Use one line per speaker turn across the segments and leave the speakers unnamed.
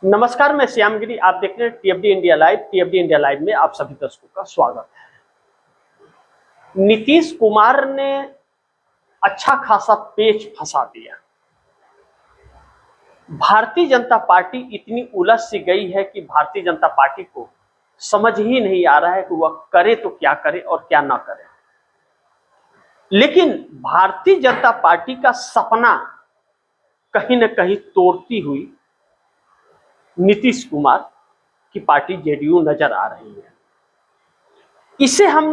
नमस्कार, मैं श्यामगिरी। आप देख रहे हैं टीएफडी इंडिया लाइव। टीएफडी इंडिया लाइव में आप सभी दर्शकों का स्वागत है। नीतीश कुमार ने अच्छा खासा पेच फंसा दिया। भारतीय जनता पार्टी इतनी उलझ सी गई है कि भारतीय जनता पार्टी को समझ ही नहीं आ रहा है कि वह करे तो क्या करे और क्या ना करे। लेकिन भारतीय जनता पार्टी का सपना कहीं न कहीं तोड़ती हुई नीतीश कुमार की पार्टी जेडीयू नजर आ रही है। इसे हम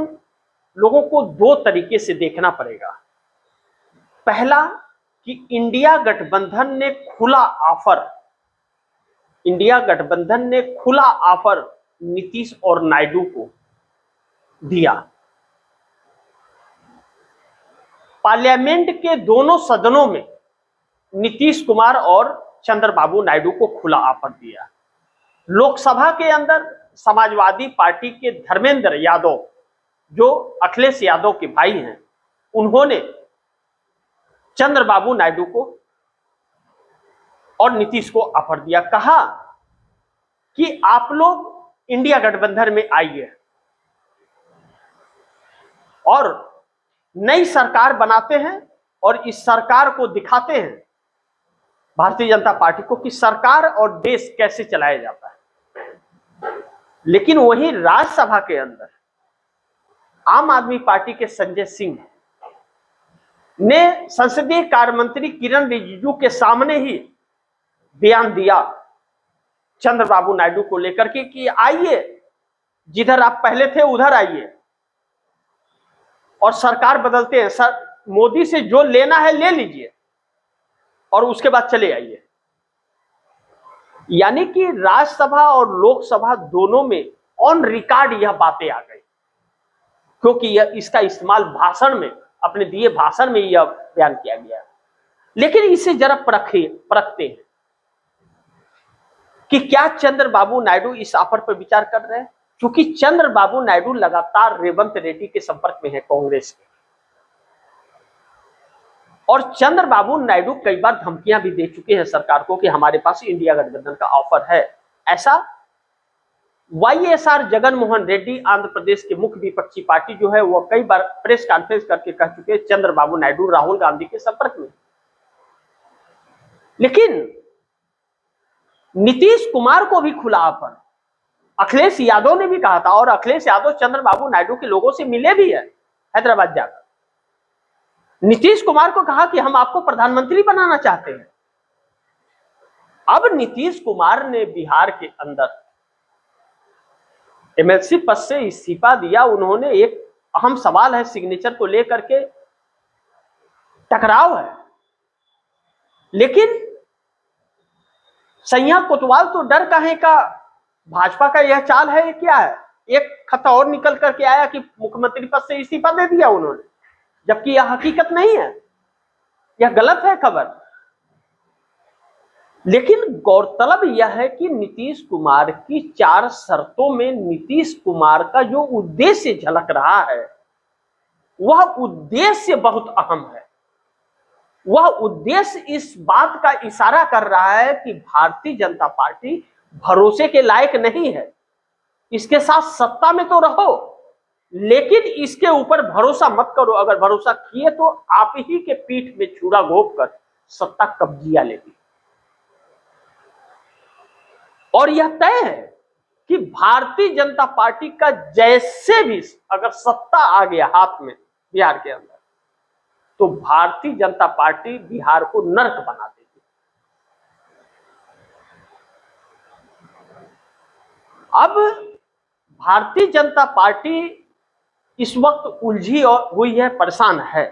लोगों को दो तरीके से देखना पड़ेगा। पहला कि इंडिया गठबंधन ने खुला ऑफर नीतीश और नायडू को दिया। पार्लियामेंट के दोनों सदनों में नीतीश कुमार और चंद्रबाबू नायडू को खुला ऑफर दिया। लोकसभा के अंदर समाजवादी पार्टी के धर्मेंद्र यादव, जो अखिलेश यादव के भाई हैं, उन्होंने चंद्रबाबू नायडू को और नीतीश को ऑफर दिया। कहा कि आप लोग इंडिया गठबंधन में आइए और नई सरकार बनाते हैं और इस सरकार को दिखाते हैं भारतीय जनता पार्टी को कि सरकार और देश कैसे चलाया जाता है। लेकिन वहीं राज्यसभा के अंदर आम आदमी पार्टी के संजय सिंह ने संसदीय कार्य मंत्री किरण रिजिजू के सामने ही बयान दिया चंद्रबाबू नायडू को लेकर के कि आइए, जिधर आप पहले थे उधर आइए और सरकार बदलते हैं। सर, मोदी से जो लेना है ले लीजिए और उसके बाद चले आइए। यानी कि राज्यसभा और लोकसभा दोनों में ऑन रिकॉर्ड यह बातें आ गई, क्योंकि यह इसका इस्तेमाल भाषण में, अपने दिए भाषण में यह बयान किया गया। लेकिन इसे जरा परखते हैं कि क्या चंद्रबाबू नायडू इस ऑफर पर विचार कर रहे हैं, क्योंकि चंद्रबाबू नायडू लगातार रेवंत रेड्डी के संपर्क में है, कांग्रेस के। और चंद्रबाबू नायडू कई बार धमकियां भी दे चुके हैं सरकार को कि हमारे पास इंडिया गठबंधन का ऑफर है। ऐसा वाईएसआर जगनमोहन रेड्डी, आंध्र प्रदेश के मुख्य विपक्षी पार्टी जो है, वह कई बार प्रेस कॉन्फ्रेंस करके कह चुके हैं चंद्रबाबू नायडू राहुल गांधी के संपर्क में। लेकिन नीतीश कुमार को भी खुला ऑफर अखिलेश यादव ने भी कहा था, और अखिलेश यादव चंद्रबाबू नायडू के लोगों से मिले भी है हैदराबाद जाकर। नीतीश कुमार को कहा कि हम आपको प्रधानमंत्री बनाना चाहते हैं। अब नीतीश कुमार ने बिहार के अंदर एमएलसी पद से इस्तीफा दिया। उन्होंने, एक अहम सवाल है सिग्नेचर को लेकर के, टकराव है। लेकिन सैया कोतवाल तो डर काहे का, भाजपा का यह चाल है, क्या है? एक खत और निकल करके आया कि मुख्यमंत्री पद से इस्तीफा दे दिया उन्होंने, जबकि यह हकीकत नहीं है, यह गलत है खबर। लेकिन गौरतलब यह है कि नीतीश कुमार की 4 शर्तों में नीतीश कुमार का जो उद्देश्य झलक रहा है, वह उद्देश्य बहुत अहम है। वह उद्देश्य इस बात का इशारा कर रहा है कि भारतीय जनता पार्टी भरोसे के लायक नहीं है। इसके साथ सत्ता में तो रहो, लेकिन इसके ऊपर भरोसा मत करो। अगर भरोसा किए तो आप ही के पीठ में छुरा घोंप कर सत्ता कब्जिया लेगी। और यह तय है कि भारतीय जनता पार्टी का जैसे भी अगर सत्ता आ गया हाथ में बिहार के अंदर, तो भारतीय जनता पार्टी बिहार को नर्क बना देगी। अब भारतीय जनता पार्टी इस वक्त उलझी और हुई है, परेशान है।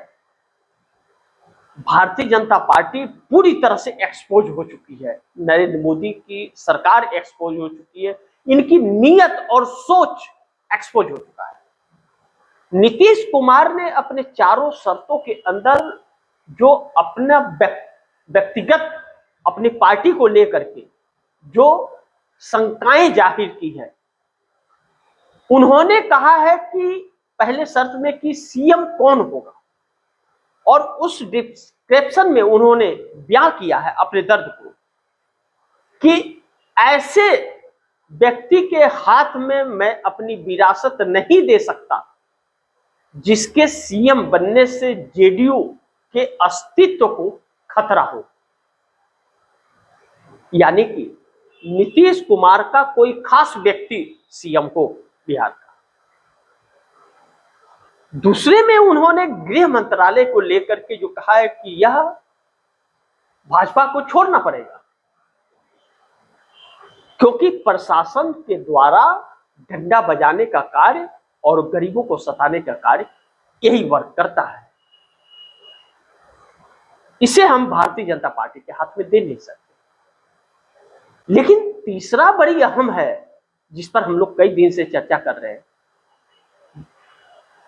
भारतीय जनता पार्टी पूरी तरह से एक्सपोज हो चुकी है। नरेंद्र मोदी की सरकार एक्सपोज हो चुकी है। इनकी नीयत और सोच एक्सपोज हो चुका है। नीतीश कुमार ने अपने चारों शर्तों के अंदर जो अपना व्यक्तिगत अपनी पार्टी को लेकर के जो शंकाएं जाहिर की है, उन्होंने कहा है कि पहले शर्त में कि सीएम कौन होगा, और उस डिस्क्रिप्शन में उन्होंने बयां किया है अपने दर्द को कि ऐसे व्यक्ति के हाथ में मैं अपनी विरासत नहीं दे सकता जिसके सीएम बनने से जेडीयू के अस्तित्व को खतरा हो। यानी कि नीतीश कुमार का कोई खास व्यक्ति सीएम हो बिहार का। दूसरे में उन्होंने गृह मंत्रालय को लेकर के जो कहा है कि यह भाजपा को छोड़ना पड़ेगा, क्योंकि प्रशासन के द्वारा डंडा बजाने का कार्य और गरीबों को सताने का कार्य यही वर्ग करता है। इसे हम भारतीय जनता पार्टी के हाथ में दे नहीं सकते। लेकिन तीसरा बड़ी अहम है, जिस पर हम लोग कई दिन से चर्चा कर रहे हैं,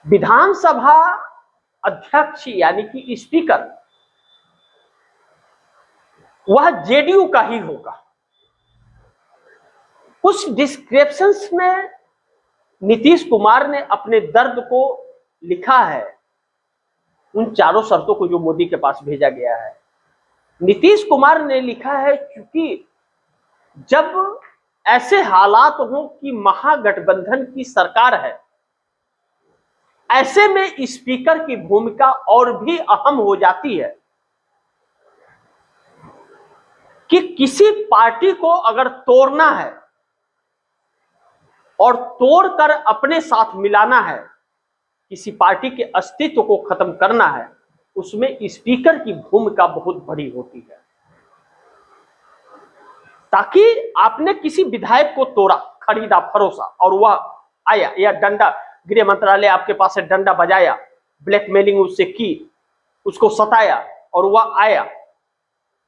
विधानसभा अध्यक्ष यानी कि स्पीकर वह जेडीयू का ही होगा। उस डिस्क्रिप्शंस में नीतीश कुमार ने अपने दर्द को लिखा है, उन चारों शर्तों को जो मोदी के पास भेजा गया है। नीतीश कुमार ने लिखा है क्योंकि जब ऐसे हालात हो कि महागठबंधन की सरकार है, ऐसे में स्पीकर की भूमिका और भी अहम हो जाती है कि किसी पार्टी को अगर तोड़ना है और तोड़कर अपने साथ मिलाना है, किसी पार्टी के अस्तित्व को खत्म करना है, उसमें स्पीकर की भूमिका बहुत बड़ी होती है। ताकि आपने किसी विधायक को तोड़ा, खरीदा, फरोसा और वह आया, या डंडा, गृह मंत्रालय आपके पास से डंडा बजाया, ब्लैकमेलिंग उससे की, उसको सताया और वह आया।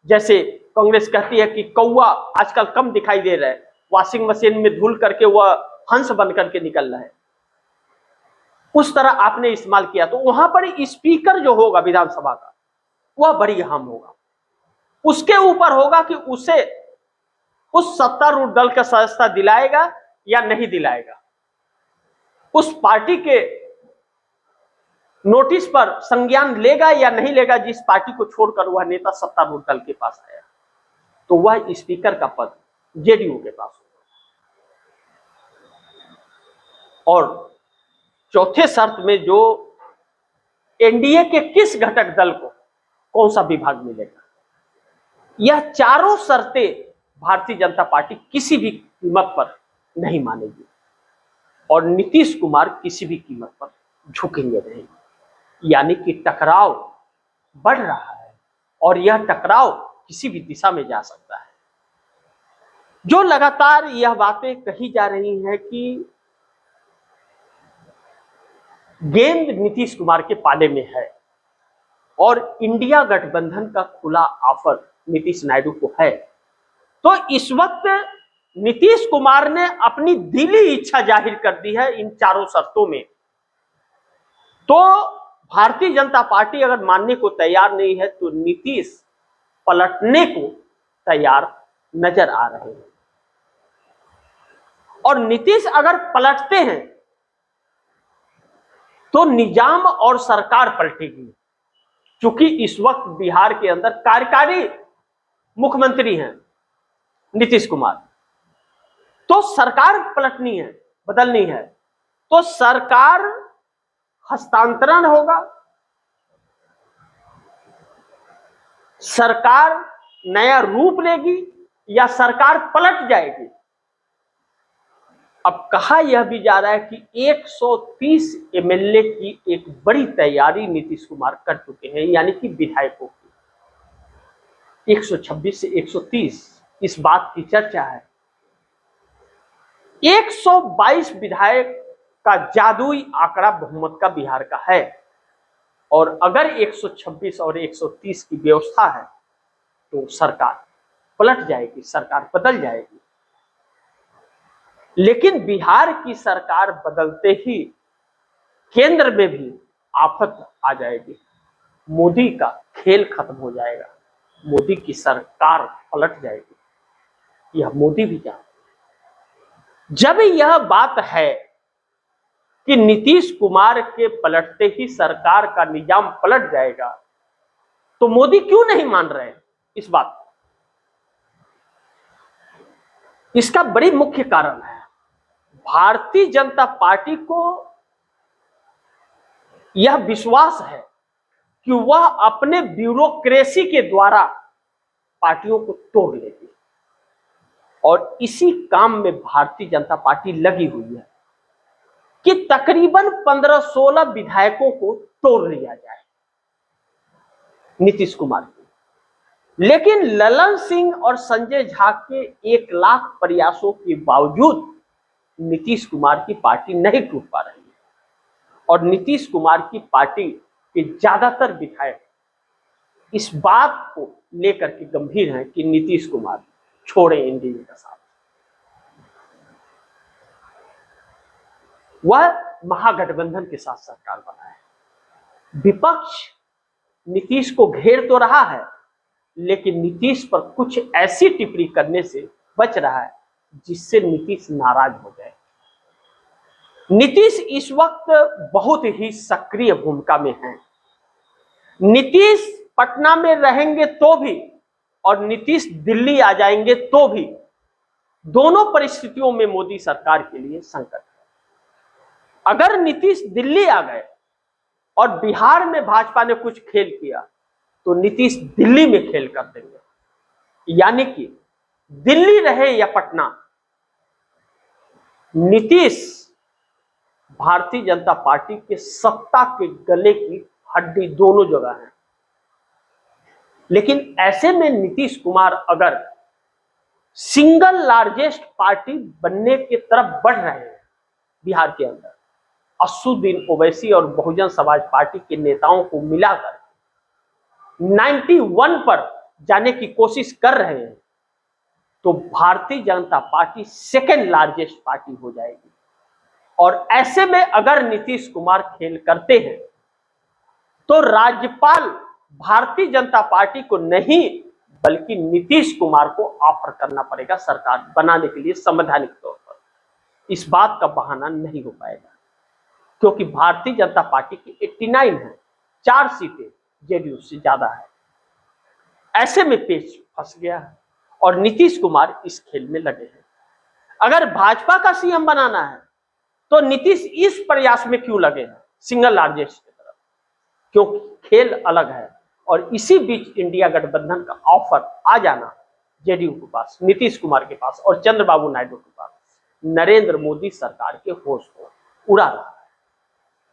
जैसे कांग्रेस कहती है कि कौवा आजकल कम दिखाई दे रहा है, वॉशिंग मशीन में धुल करके वह हंस बन करके निकल रहा है, उस तरह आपने इस्तेमाल किया, तो वहां पर स्पीकर जो होगा विधानसभा का वह बड़ी अहम होगा। उसके ऊपर होगा कि उसे उस सत्तारूढ़ दल का सदस्यता दिलाएगा या नहीं दिलाएगा, उस पार्टी के नोटिस पर संज्ञान लेगा या नहीं लेगा जिस पार्टी को छोड़कर वह नेता सत्तारूढ़ दल के पास आया, तो वह स्पीकर का पद जेडीयू के पास होगा। और चौथे शर्त में जो एनडीए के किस घटक दल को कौन सा विभाग मिलेगा, यह चारों शर्तें भारतीय जनता पार्टी किसी भी कीमत पर नहीं मानेगी और नीतीश कुमार किसी भी कीमत पर झुकेंगे नहीं। यानी कि टकराव बढ़ रहा है और यह टकराव किसी भी दिशा में जा सकता है। जो लगातार यह बातें कही जा रही हैं कि गेंद नीतीश कुमार के पाले में है और इंडिया गठबंधन का खुला ऑफर नीतीश नायडू को है, तो इस वक्त नीतीश कुमार ने अपनी दिली इच्छा जाहिर कर दी है इन चारों शर्तों में। तो भारतीय जनता पार्टी अगर मानने को तैयार नहीं है तो नीतीश पलटने को तैयार नजर आ रहे हैं। और नीतीश अगर पलटते हैं तो निजाम और सरकार पलटेगी, क्योंकि इस वक्त बिहार के अंदर कार्यकारी मुख्यमंत्री हैं नीतीश कुमार, तो सरकार पलटनी है, बदलनी है, तो सरकार हस्तांतरण होगा, सरकार नया रूप लेगी या सरकार पलट जाएगी। अब कहा यह भी जा रहा है कि 130 एमएलए की एक बड़ी तैयारी नीतीश कुमार कर चुके हैं, यानी कि विधायकों की 126 से 130, इस बात की चर्चा है। 122 विधायक का जादुई आंकड़ा बहुमत का बिहार का है, और अगर 126 और 130 की व्यवस्था है तो सरकार पलट जाएगी, सरकार बदल जाएगी। लेकिन बिहार की सरकार बदलते ही केंद्र में भी आफत आ जाएगी, मोदी का खेल खत्म हो जाएगा, मोदी की सरकार पलट जाएगी, यह मोदी भी जानते हैं। जब यह बात है कि नीतीश कुमार के पलटते ही सरकार का निजाम पलट जाएगा, तो मोदी क्यों नहीं मान रहे हैं इस बात को? इसका बड़ी मुख्य कारण है, भारतीय जनता पार्टी को यह विश्वास है कि वह अपने ब्यूरोक्रेसी के द्वारा पार्टियों को तोड़ लेगी, और इसी काम में भारतीय जनता पार्टी लगी हुई है कि तकरीबन 15-16 विधायकों को तोड़ लिया जाए नीतीश कुमार की। लेकिन ललन सिंह और संजय झा के 1 लाख प्रयासों के बावजूद नीतीश कुमार की पार्टी नहीं टूट पा रही है, और नीतीश कुमार की पार्टी के ज्यादातर विधायक इस बात को लेकर के गंभीर हैं कि नीतीश कुमार छोड़े एनडीए का साथ। वह महागठबंधन के साथ सरकार बनाए। विपक्ष नीतीश को घेर तो रहा है, लेकिन नीतीश पर कुछ ऐसी टिप्पणी करने से बच रहा है जिससे नीतीश नाराज हो जाए। नीतीश इस वक्त बहुत ही सक्रिय भूमिका में है। नीतीश पटना में रहेंगे तो भी और नीतीश दिल्ली आ जाएंगे तो भी, दोनों परिस्थितियों में मोदी सरकार के लिए संकट है। अगर नीतीश दिल्ली आ गए और बिहार में भाजपा ने कुछ खेल किया तो नीतीश दिल्ली में खेल कर देंगे। यानी कि दिल्ली रहे या पटना, नीतीश भारतीय जनता पार्टी के सत्ता के गले की हड्डी दोनों जगह है। लेकिन ऐसे में नीतीश कुमार अगर सिंगल लार्जेस्ट पार्टी बनने की तरफ बढ़ रहे हैं बिहार के अंदर, असदुद्दीन ओवैसी और बहुजन समाज पार्टी के नेताओं को मिलाकर 91 पर जाने की कोशिश कर रहे हैं, तो Bharatiya Janata party second largest party हो जाएगी। और ऐसे में अगर नीतीश कुमार खेल करते हैं तो राज्यपाल भारतीय जनता पार्टी को नहीं बल्कि नीतीश कुमार को ऑफर करना पड़ेगा सरकार बनाने के लिए संवैधानिक तौर पर। इस बात का बहाना नहीं हो पाएगा, क्योंकि भारतीय जनता पार्टी की 89 है, 4 सीटें जेडीयू से ज्यादा है। ऐसे में पेच फंस गया है और नीतीश कुमार इस खेल में लगे हैं। अगर भाजपा का सीएम बनाना है तो नीतीश इस प्रयास में क्यों लगे हैं सिंगल लार्जेस्ट की तरफ, क्योंकि खेल अलग है। और इसी बीच इंडिया गठबंधन का ऑफर आ जाना जेडीयू के पास, नीतीश कुमार के पास और चंद्रबाबू नायडू के पास नरेंद्र मोदी सरकार के होश को उड़ा रहा है।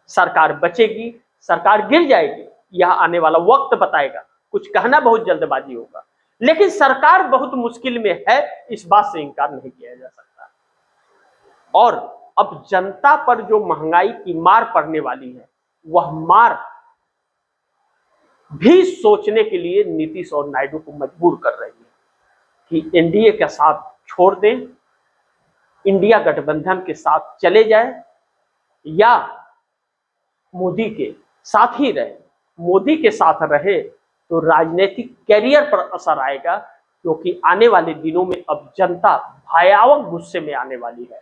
सरकार बचेगी, सरकार गिर जाएगी, यह आने वाला वक्त बताएगा। कुछ कहना बहुत जल्दबाजी होगा, लेकिन सरकार बहुत मुश्किल में है, इस बात से इनकार नहीं किया जा सकता। और अब जनता पर जो महंगाई की मार पड़ने वाली है, वह मार भी सोचने के लिए नीतीश और नायडू को मजबूर कर रही है कि एनडीए का साथ छोड़ दें, इंडिया गठबंधन के साथ चले जाए या मोदी के साथ ही रहे। मोदी के साथ रहे तो राजनीतिक कैरियर पर असर आएगा, क्योंकि आने वाले दिनों में अब जनता भयावह गुस्से में आने वाली है,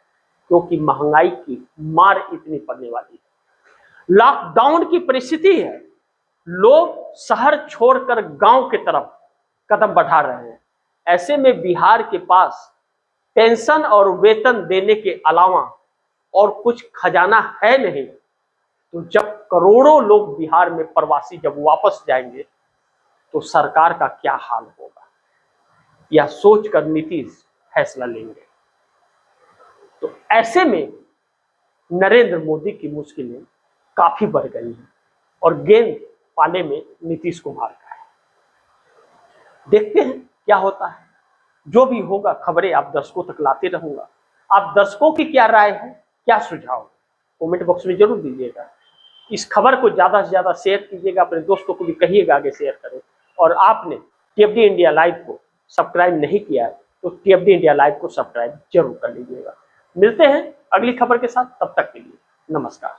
क्योंकि महंगाई की मार इतनी पड़ने वाली है। लॉकडाउन की परिस्थिति है, लोग शहर छोड़कर गांव की तरफ कदम बढ़ा रहे हैं। ऐसे में बिहार के पास पेंशन और वेतन देने के अलावा और कुछ खजाना है नहीं। तो जब करोड़ों लोग बिहार में प्रवासी जब वापस जाएंगे तो सरकार का क्या हाल होगा, यह सोचकर नीतीश फैसला लेंगे। तो ऐसे में नरेंद्र मोदी की मुश्किलें काफी बढ़ गई हैं और गेंद पाले में नीतीश कुमार का है। देखते हैं क्या होता है। जो भी होगा खबरें आप दर्शकों तक लाते रहूंगा। आप दर्शकों की क्या राय है, क्या सुझाव, कमेंट बॉक्स में जरूर दीजिएगा। इस खबर को ज्यादा से ज्यादा शेयर कीजिएगा, अपने दोस्तों को भी कहिएगा आगे शेयर करें। और आपने टीएफडी इंडिया लाइव को सब्सक्राइब नहीं किया है तो टीएफडी इंडिया लाइव को सब्सक्राइब जरूर कर लीजिएगा। मिलते हैं अगली खबर के साथ, तब तक के लिए नमस्कार।